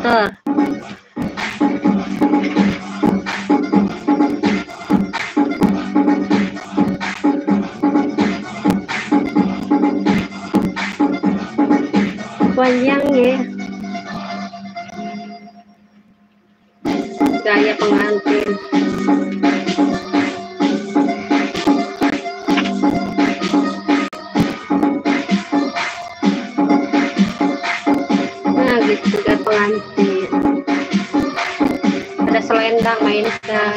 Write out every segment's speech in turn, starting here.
muter. Panjang ya. Gaya pengantin. Nah gitu gaya pengantin. Ada selendang mainkan.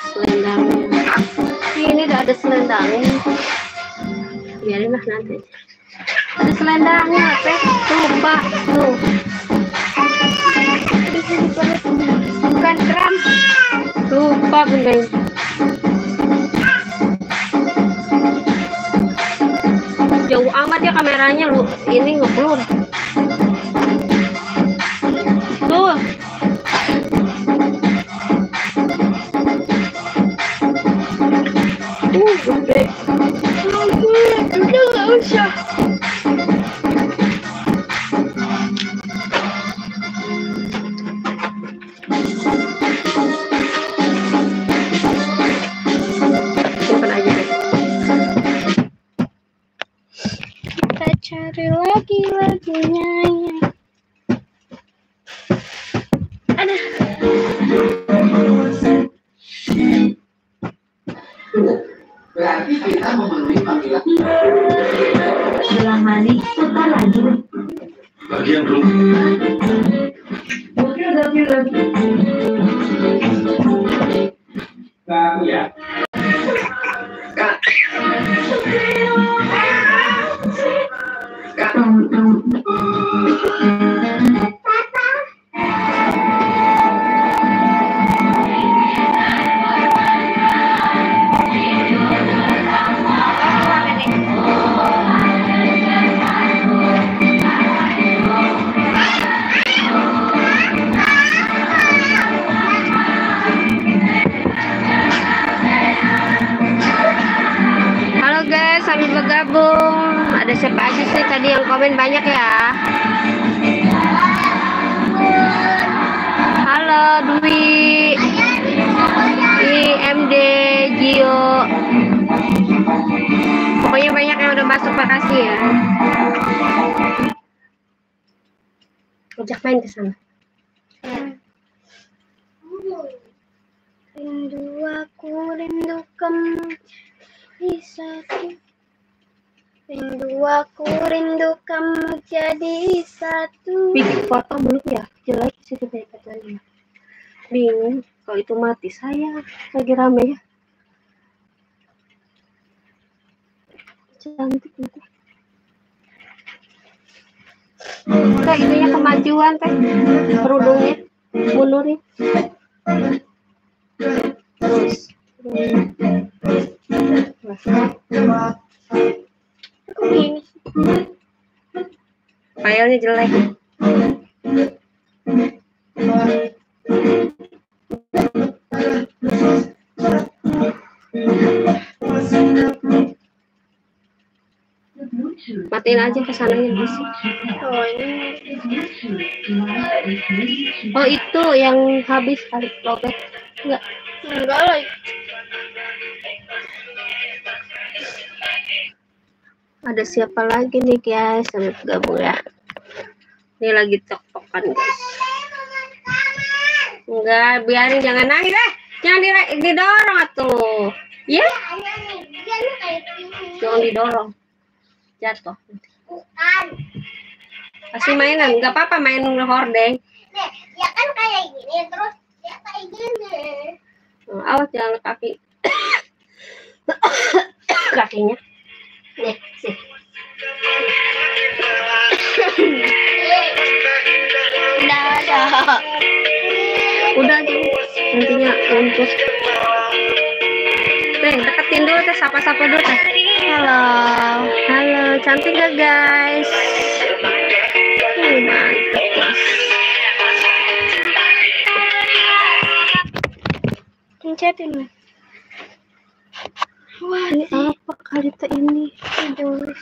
Selendangnya. Ini udah ada selendangnya. Biarin lah nanti. Ada selendangnya, teh. Tuh, Pak. Tuh. Bukan keren. Tuh, Pak, bunda. Jauh amat ya kameranya, lu. Ini ngeblur. Tuh. Gede. Udah nggak usah. Simpan aja deh. Kita cari lagi lagunya. Ada. Berarti kita memenuhi panggilan. Selangani putar lagi. Bagian room. Aku ya. Kak. Kak. Halo guys, sambil bergabung. Ada siapa aja sih tadi yang komen banyak ya? Halo Dwi, IMD, Gio. Pokoknya banyak yang udah masuk, makasih ya. Ajak main ke sana. Rindu aku, rindu kamu di satu. Rindu aku, rindu kamu jadi satu. Bikin foto belum ya? Jelek sih katanya. Bingung. Kalau itu mati saya lagi rame ya. Cantik gitu. Teh itunya kemajuan teh. Kerudungnya mundurin. Terus. Kok gini? Filenya jelek. Matiin aja kesananya bisa. Oh ini. Oh itu yang habis kali lobet. Enggak lah. Ada siapa lagi nih guys yang gabung ya? Ini lagi tok-tokan guys. Enggak, biarin, jangan nangis deh. Jangan didorong atuh. Ya? Jangan didorong. Jatuh. Bukan. Kasih mainan, nggak apa-apa main hordeng. Nih, ya kan kayak gini terus ya kayak gini. Awas jangan kaki. Kakinya. Nih, sih. Udah aja. Nantinya untuk. Deketin dulu teh, sapa-sapa dulu teh. Halo. Halo, cantik gak guys? Mantap guys. Pencetin. Wah, ini apa kali ini? Aduh.